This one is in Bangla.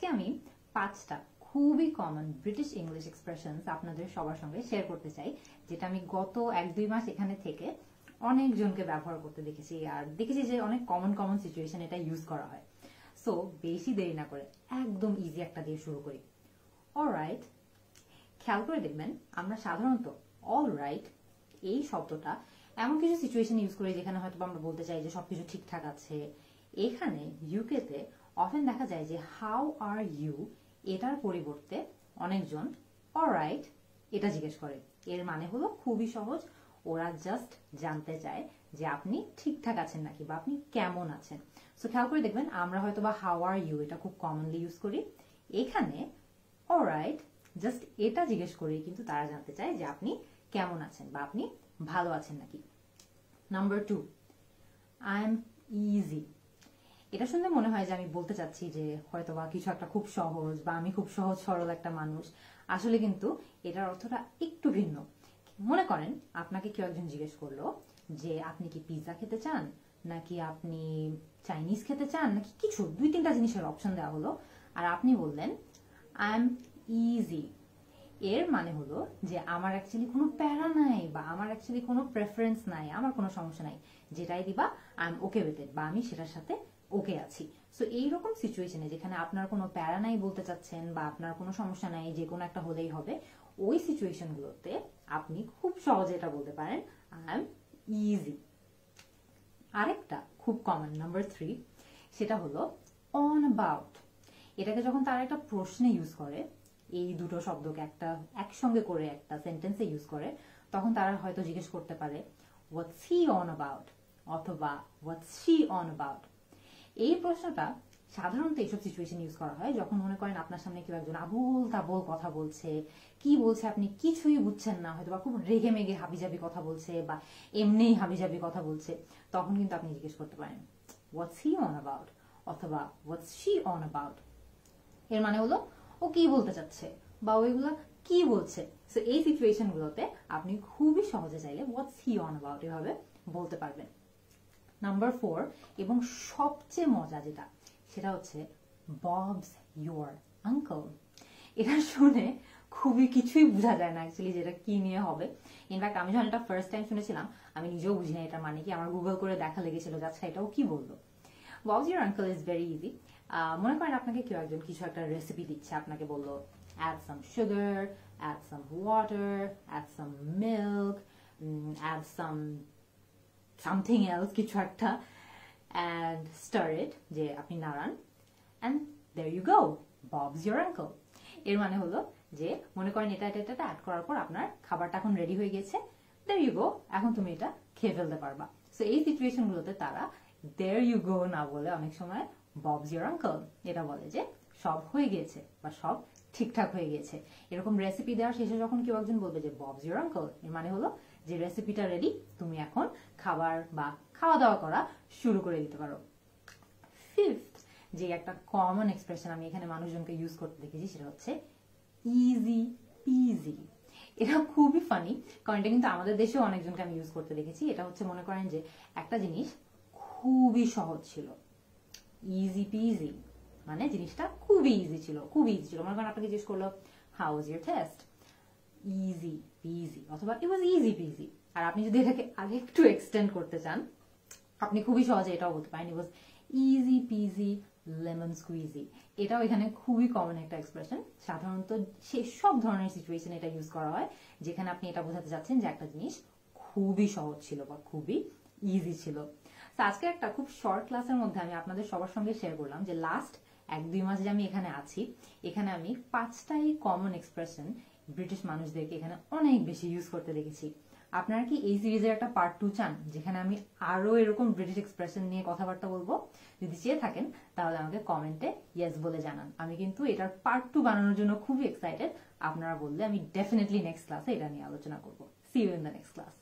আজকে আমি 5টা খুবই কমন ব্রিটিশ ইংলিশ এক্সপ্রেশনস আপনাদের সবার সঙ্গে শেয়ার করতে চাই, যেটা আমি গত 1-2 মাস এখানে থেকে অনেকজনকে ব্যবহার করতে দেখেছি, আর দেখেছি যে অনেক কমন সিচুয়েশন এটা ইউজ করা হয়। সো বেশি দেরি না করে একদম ইজি একটা দিয়ে শুরু করি। অলরাইট, খেয়াল করে দেখবেন আমরা সাধারণত অলরাইট এই শব্দটা এমন কিছু সিচুয়েশন ইউজ করি যেখানে হয়তো আমরা বলতে চাই যে সবকিছু ঠিকঠাক আছে। এখানে ইউকেতে অফেন দেখা যায় যে হাউ আর ইউ এটার পরিবর্তে অনেকজন অলরাইট এটা জিজ্ঞেস করে। এর মানে হলো খুবই সহজ, ওরা জাস্ট জানতে চায় যে আপনি ঠিকঠাক আছেন নাকি বা আপনি কেমন আছেন। সো খেয়াল করে দেখবেন আমরা হয়তো বা হাউ আর ইউ এটা খুব কমনলি ইউজ করি, এখানে অলরাইট জাস্ট এটা জিজ্ঞেস করি কিন্তু তারা জানতে চায় যে আপনি কেমন আছেন বা আপনি ভালো আছেন নাকি। Number 2, I am easy. এটা শুনলে মনে হয় যে আমি বলতে চাচ্ছি যে হয়তো বা কিছু একটা খুব সহজ বা আমি খুব সহজ সরল একটা মানুষ। আসলে কিন্তু এটার অর্থটা একটু ভিন্ন। মনে করেন আপনাকে কেউ একজন জিজ্ঞেস করলো যে আপনি কি পিৎজা খেতে চান, নাকি আপনি চাইনিজ খেতে চান, নাকি কিছু 2-3টা জিনিসের অপশন দেওয়া হলো, আর আপনি বললেন আই এম ইজি। এর মানে হলো যে আমার অ্যাকচুয়ালি কোনো প্যারা নাই বা আমার অ্যাকচুয়ালি কোনো প্রেফারেন্স নাই, আমার কোনো সমস্যা নাই, যেটাই দিবা I am okay with it বা আমি সেটার সাথে ওকে আছি। সো এইরকম সিচুয়েশনে যেখানে আপনার কোনো প্যারা নাই বলতে চাচ্ছেন বা আপনার কোনো সমস্যা নাই, যে কোনো একটা হলেই হবে, ওই সিচুয়েশন গুলোতে আপনি খুব সহজে এটা বলতে পারেন আই এম ইজি। আরেকটা খুব কমন নাম্বার 3, সেটা হলো অন অ্যাবাউট। এটাকে যখন তারা একটা প্রশ্নে ইউজ করে, এই দুটো শব্দকে একটা একসঙ্গে করে একটা সেন্টেন্সে ইউজ করে, তখন তারা হয়তো জিজ্ঞেস করতে পারে হোয়াটস হি অন অ্যাবাউট অথবা হোয়াটস শি অন অ্যাবাউট। এই প্রশ্নটা সাধারণত এইসব সিচুয়েশন ইউজ করা হয় যখন মনে করেন আপনার সামনে কেউ একজন আবুল তাবুল কথা বলছে, কি বলছে আপনি কিছুই বুঝছেন না, হয়তো বা খুব রেগে মেগে হাবিজাবি কথা বলছে বা এমনিই হাবিজাবি কথা বলছে, তখন কিন্তু আপনি জিজ্ঞেস করতে পারেন হোয়াটস হি অন অ্যাবাউট অথবা হোয়াটস শি অন অ্যাবাউট। এর মানে হলো ও কি বলতে চাচ্ছে বা ওইগুলা কি বলছে। সো এই সিচুয়েশন গুলোতে আপনি খুবই সহজে চাইলে হোয়াটস হি অন অ্যাবাউট এভাবে বলতে পারবেন। নাম্বার 4 এবং সবচেয়ে মজা যেটা, সেটা হচ্ছে ববস ইউর আঙ্কল। এটা শুনে খুবই কিছুই বোঝা যায় না অ্যাকচুয়ালি যেটা কি নিয়ে হবে। ইনফ্যাক্ট আমি যখন এটা ফার্স্ট টাইম শুনেছিলাম আমি নিজেও বুঝি না এটা মানে কি, আমার গুগল করে দেখা লেগেছিল যে আচ্ছা এটাও কি বললো। Bob's your uncle is very easy. মনে করেন আপনাকে কেউ একজন কিছু একটা রেসিপি দিচ্ছে, আপনাকে বললো add some sugar, add some water, add some milk, add something else কিছু একটা, and stir it, যে আপনি নাড়ান, and there you go, Bob's your uncle। এর মানে হলো যে মনে করেন এটা অ্যাড করার পর আপনার খাবারটা এখন রেডি হয়ে গেছে, there you go, এখন তুমি এটা খেয়ে ফেলতে পারবা। সো এই সিচুয়েশন গুলোতে তারা there you go না বলে অনেক সময় Bob's your uncle এটা বলে যে সব হয়ে গিয়েছে বা সব ঠিকঠাক হয়ে গেছে। এরকম রেসিপি দেওয়ার শেষে যখন কেউ একজন বলবে যে Bob's your uncle, এর মানে হলো যে রেসিপিটা রেডি, তুমি এখন খাবার বা খাওয়া দাওয়া করা শুরু করে দিতে পারো। 5th যে একটা কমন এক্সপ্রেশন আমি এখানে মানুষজনকে ইউজ করতে দেখেছি সেটা হচ্ছে ইজি পিজি। এটা খুবই ফানি, কারণ এটা কিন্তু আমাদের দেশেও অনেকজনকে আমি ইউজ করতে দেখেছি। এটা হচ্ছে মনে করেন যে একটা জিনিস খুবই সহজ ছিল, ইজি পিজি মানে জিনিসটা খুবই ইজি ছিল, খুবই ইজি ছিল। মনে করেন আপনাকে জিজ্ঞেস করলো how was your test, easy PG অথবা ইট ওয়াজ ইজি পিজি। আর আপনি যদি এটাকে আগে একটু এক্সটেন্ড করতে চান আপনি খুবই সহজে এটাও বলতে পারেন it was easy peasy lemon squeezy. এটাও এখানে খুবই কমন একটা এক্সপ্রেশন। সাধারণত সেসব ধরনের সিচুয়েশন এটা ইউজ করা হয় যেখানে আপনি এটা বোঝাতে চাচ্ছেন যে একটা জিনিস খুবই সহজ ছিল বা খুবই ইজি ছিল। তো আজকে একটা খুব শর্ট ক্লাসের মধ্যে আমি আপনাদের সবার সঙ্গে শেয়ার করলাম যে লাস্ট 1-2 মাস যে আমি এখানে আছি, এখানে আমি 5টাই কমন এক্সপ্রেশন ব্রিটিশ মানুষদেরকে এখানে অনেক বেশি ইউজ করতে দেখেছি। আপনারা কি এই সিরিজের একটা পার্ট 2 চান যেখানে আমি আরো এরকম ব্রিটিশ এক্সপ্রেশন নিয়ে কথাবার্তা বলবো? যদি চেয়ে থাকেন তাহলে আমাকে কমেন্টে ইয়েস বলে জানান। আমি কিন্তু এটার পার্ট 2 বানানোর জন্য খুবই এক্সাইটেড। আপনারা বললে আমি ডেফিনেটলি নেক্সট ক্লাসে এটা নিয়ে আলোচনা করবো। See you in the next class.